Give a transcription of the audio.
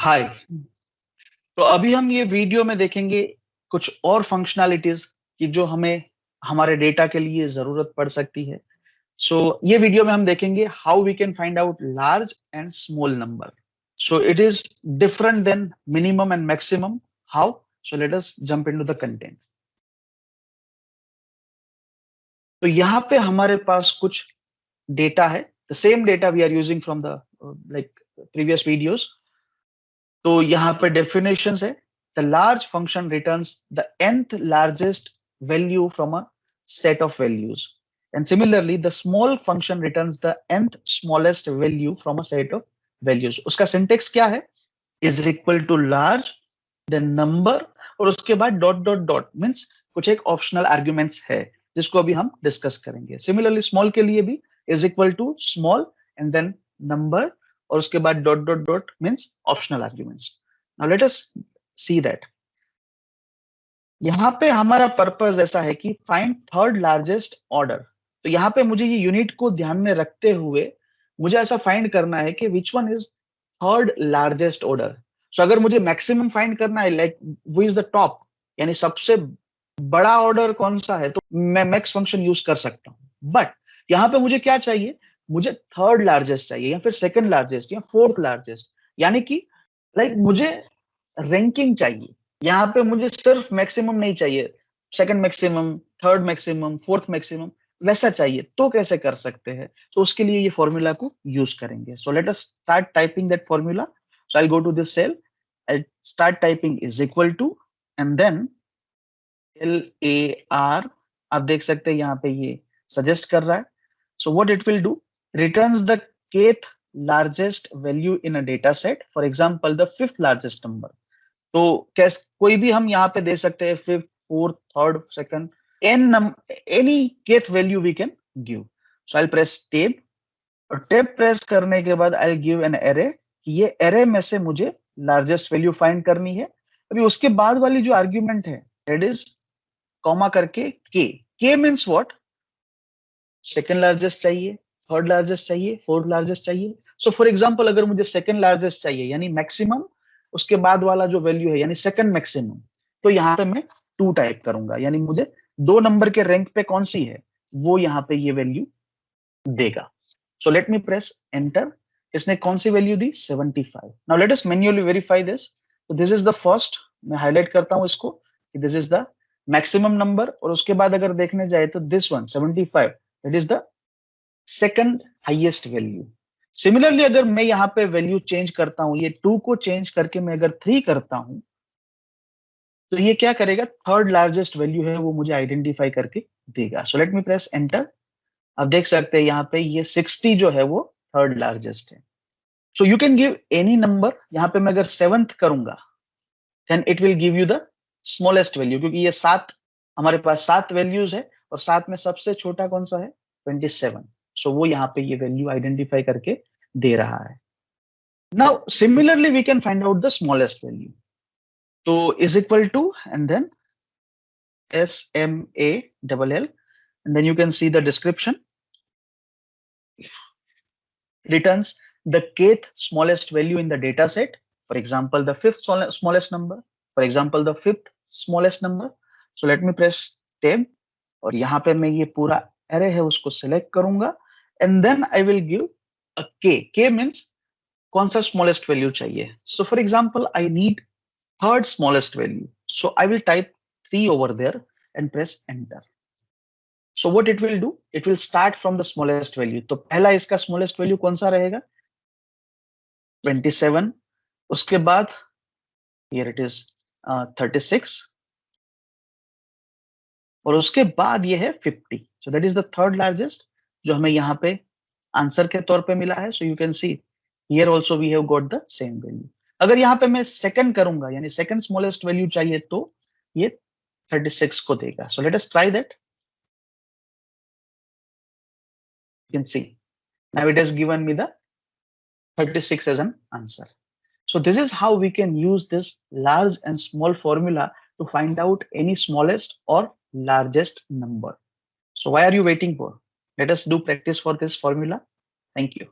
हाय। तो अभी हम ये वीडियो में देखेंगे कुछ और फंक्शनैलिटीज कि जो हमें हमारे डेटा के लिए जरूरत पड़ सकती है। ये वीडियो में हम देखेंगे how we can find out large and small number. It is different then minimum and maximum. How? Let us jump into the content. तो यहाँ पे हमारे पास कुछ डेटा है, the same data we are using from the like previous videos. तो यहाँ पे डेफिनेशन है, the large function returns the nth largest value from a set of values, and similarly the small function returns the nth smallest value from a set of values. उसका syntax क्या है? is equal to large then number और उसके बाद dot dot dot means कुछ एक optional arguments है जिसको अभी हम डिस्कस करेंगे। सिमिलरली स्मॉल के लिए भी is equal to small and then number और उसके बाद dot dot dot means optional arguments. Now let us see that. यहाँ पे हमारा पर्पस ऐसा है कि फाइंड थर्ड लार्जेस्ट ऑर्डर। तो यहाँ पे मुझे ये यूनिट को ध्यान में रखते हुए मुझे ऐसा फाइंड करना है कि which one is third largest order. So अगर मुझे मैक्सिमम फाइंड करना है, लाइक वो इज द टॉप, यानी सबसे बड़ा ऑर्डर कौन सा है, तो मैं मैक्स फंक्शन यूज कर सकता हूँ। बट यहाँ पे मुझे क्या चाहिए? मुझे थर्ड लार्जेस्ट चाहिए या फिर सेकंड लार्जेस्ट या फोर्थ लार्जेस्ट, यानी कि लाइक मुझे रैंकिंग चाहिए। यहाँ पे मुझे सिर्फ मैक्सिमम नहीं चाहिए, second maximum, third maximum, fourth maximum वैसा चाहिए। तो कैसे कर सकते हैं? तो उसके लिए ये फॉर्मूला को यूज करेंगे। So let us start typing that formula. So I go to this cell, I start typing is equal to and then LAR। आप देख सकते हैं यहाँ पे ये सजेस्ट कर रहा है। So what it will do, returns the kth largest value in a data set, for example the fifth largest number। तो कैसे कोई भी हम यहाँ पे दे सकते हैं, fifth, fourth, third, second, any kth value we can give. So I press tab और टेब प्रेस करने के बाद आई गिव एन एरे कि ये एरे में से मुझे लार्जेस्ट वैल्यू फाइंड करनी है। अभी उसके बाद वाली जो आर्ग्यूमेंट है दैट इज कॉमा करके के मीन्स व्हाट, सेकंड लार्जेस्ट चाहिए, थर्ड लार्जेस्ट चाहिए, फोर्थ लार्जेस्ट चाहिए। सो फॉर एग्जांपल अगर मुझे सेकंड लार्जेस्ट चाहिए यानी मैक्सिमम, उसके बाद वाला जो वैल्यू है यानी सेकंड मैक्सिमम, तो यहाँ पे मैं 2 टाइप करूंगा, यानी मुझे 2 नंबर के रैंक पे कौन सी है वो यहाँ पे ये वैल्यू देगा। So let me press enter. इसने कौन सी वैल्यू दी? 75। Now let us manually verify this. तो दिस इज द फर्स्ट, मैं हाईलाइट करता हूं इसको कि this is the maximum number, और उसके बाद अगर देखने जाए तो this one 75 that is the second highest value. Similarly अगर मैं यहाँ पे वैल्यू चेंज करता हूं, ये 2 को चेंज करके मैं अगर 3 करता हूं, तो ये क्या करेगा? थर्ड लार्जेस्ट वैल्यू है वो मुझे आइडेंटिफाई करके देगा। So let me press enter. अब देख सकते हैं यहाँ पे ये 60 जो है वो थर्ड लार्जेस्ट है। So you can give any number. यहाँ पे मैं अगर 7th करूंगा then it will give you the smallest value, क्योंकि ये 7, हमारे पास 7 वैल्यूज है और 7 में सबसे छोटा कौन सा है? 27। सो वो यहाँ पे ये वैल्यू आइडेंटिफाई करके दे रहा है। Now similarly we can find out the smallest value. तो is equal to and then SMALL and then you can see the description returns the kth smallest value in the data set, for example the fifth smallest number, for example the fifth smallest number। So let me press tab और यहाँ पे मैं ये पूरा array है उसको select करूंगा and then I will give a k means कौन सा smallest value चाहिए। So for example I need third smallest value, so I will type 3 over there and press enter। So what it will do, it will start from the smallest value। तो पहला इसका smallest value कौन सा रहेगा? 27। उसके बाद here it is 36 और उसके बाद ये है 50। So that is the third largest जो हमें यहाँ पे आंसर के तौर पे मिला है। So you can see here also we have got the same value। अगर यहाँ पे मैं second करूंगा यानी second smallest value चाहिए तो ये 36 को देगा। So let us try that। You can see now it has given me the 36 as an answer। So this is how we can use this large and small formula to find out any smallest or largest number। So why are you waiting for? Let us do practice for this formula. Thank you।